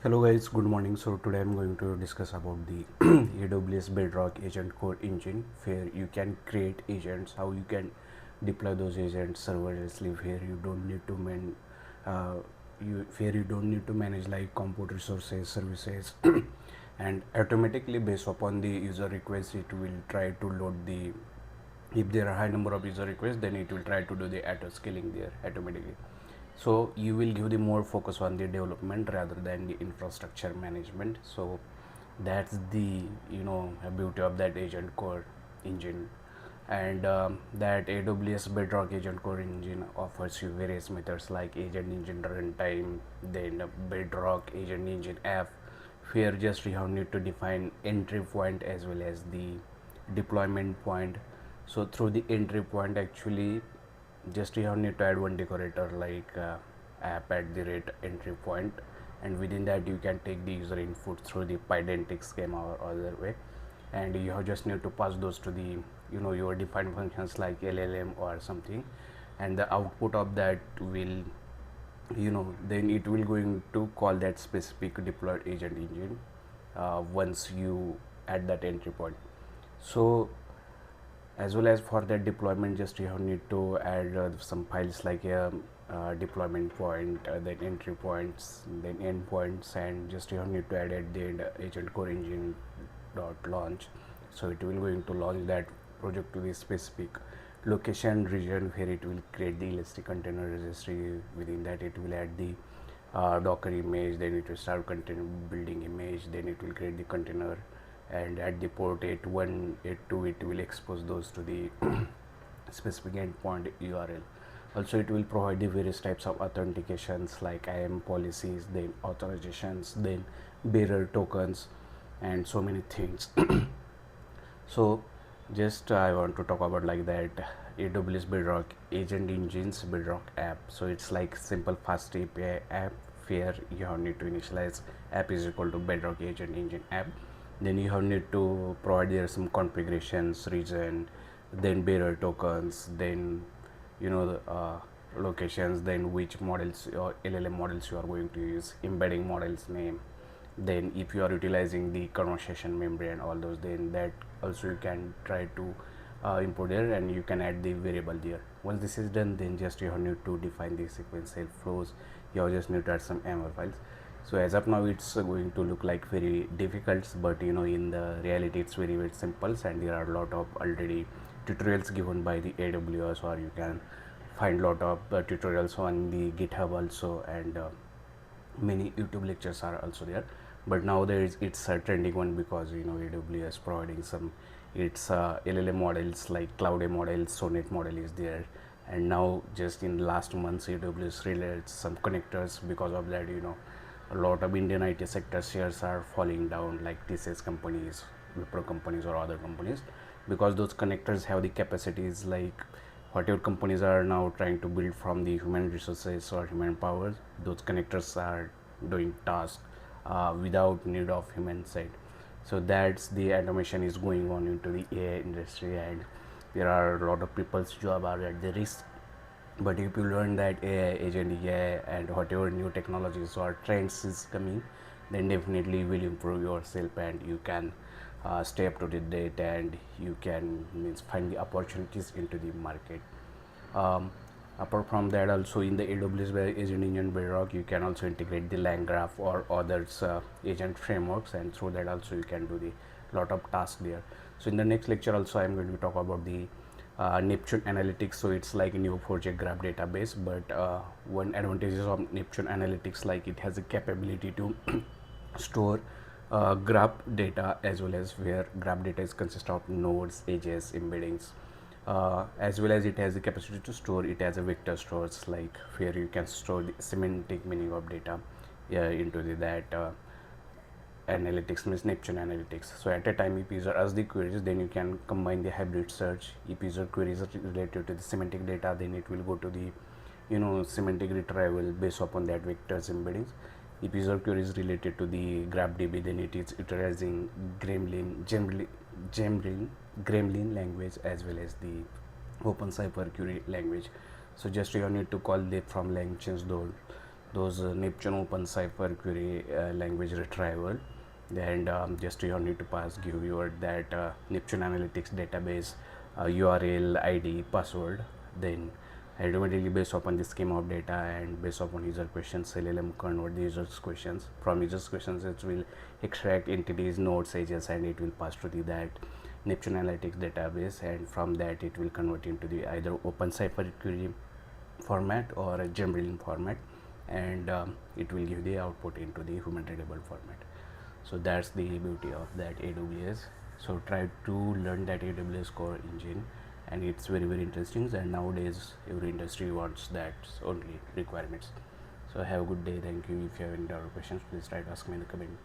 Hello guys, good morning. So today I'm going to discuss about the AWS Bedrock Agent Core Engine, where you can create agents, how you can deploy those agents serverlessly, where you don't need to manage like compute resources, services, and automatically based upon the user request, it will try to load the. If there are high number of user requests, then it will try to do the auto scaling there automatically. So you will give the more focus on the development rather than the infrastructure management. So that's the beauty of that agent core engine. And that AWS Bedrock agent core engine offers you various methods like agent engine runtime, then Bedrock agent engine app, where just you have need to define entry point as well as the deployment point. So through the entry point, actually just you have need to add one decorator like app at the rate entry point, and within that you can take the user input through the pydantic schema or other way, and you have just need to pass those to the your defined functions like LLM or something, and the output of that will then it will going to call that specific deployed agent engine once you add that entry point. So as well as for that deployment, just you have need to add some files like a deployment point, then entry points, then endpoints, and just you have need to add at the end agent core engine dot launch. So it will going to launch that project to the specific location region, where it will create the elastic container registry. Within that it will add the docker image, then it will start container building image, then it will create the container, and at the port 8182 it will expose those to the specific endpoint URL. Also it will provide the various types of authentications like IAM policies, then authorizations, then bearer tokens, and so many things. So just I want to talk about like that AWS Bedrock agent engines Bedrock app. So it's like simple fast API app where you have need to initialize app is equal to Bedrock agent engine app. Then you have need to provide there some configurations, region, then bearer tokens, then the locations, then which models or LLM models you are going to use, embedding models name, then if you are utilizing the conversation memory and all those, then that also you can try to import there, and you can add the variable there. Once this is done, then just you have need to define the sequential flows. You just need to add some ML files. So as of now it's going to look like very difficult, but in the reality it's very very simple, and there are a lot of already tutorials given by the AWS, or you can find lot of tutorials on the GitHub also, and many YouTube lectures are also there. But nowadays it's a trending one because AWS providing some its LLM models like Cloud A model, Sonnet model is there, and now just in last months AWS released some connectors. Because of that, a lot of Indian IT sector shares are falling down, like TCS companies, Wipro companies, or other companies, because those connectors have the capacities like whatever companies are now trying to build from the human resources or human power. Those connectors are doing tasks without need of human side. So that's the automation is going on into the AI industry, and there are a lot of people's job are at the risk. But if you learn that AI agent AI and whatever new technologies or trends is coming, then definitely you will improve yourself, and you can stay up to the date, and you can find the opportunities into the market. um, Apart from that, also in the AWS agent engine Bedrock, you can also integrate the LangGraph or others agent frameworks, and through that also you can do the lot of tasks there. So in the next lecture also I'm going to talk about the Neptune analytics. So it's like a Neo4j graph database, but one advantage of Neptune analytics, like it has a capability to store graph data, as well as where graph data is consist of nodes, edges, embeddings, as well as it has the capacity to store it as a vector stores, like where you can store the semantic meaning of data into that analytics, means Neptune analytics. So at a time, if user asks the queries, then you can combine the hybrid search. If user queries are related to the semantic data, then it will go to the semantic retrieval based upon that vectors embeddings. If user query is related to the GraphDB, then it is utilizing Gremlin language, as well as the OpenCypher query language. So just you need to call them from lang change those those Neptune Open Cipher query language retrieval, and just you need to give your that Neptune Analytics database URL, ID, password. Then automatically based upon the schema of data and based upon user questions, LLM convert the user's questions. From user's questions, it will extract entities, nodes, edges, and it will pass to the that Neptune Analytics database, and from that it will convert into the either Open Cipher query format or a Gembrillion format, and it will give the output into the human readable format. So that's the beauty of that AWS. So try to learn that AWS core engine, and it's very interesting, and nowadays every industry wants that only requirements. So have a good day. Thank you. If you have any other questions, please try to ask me in the comment.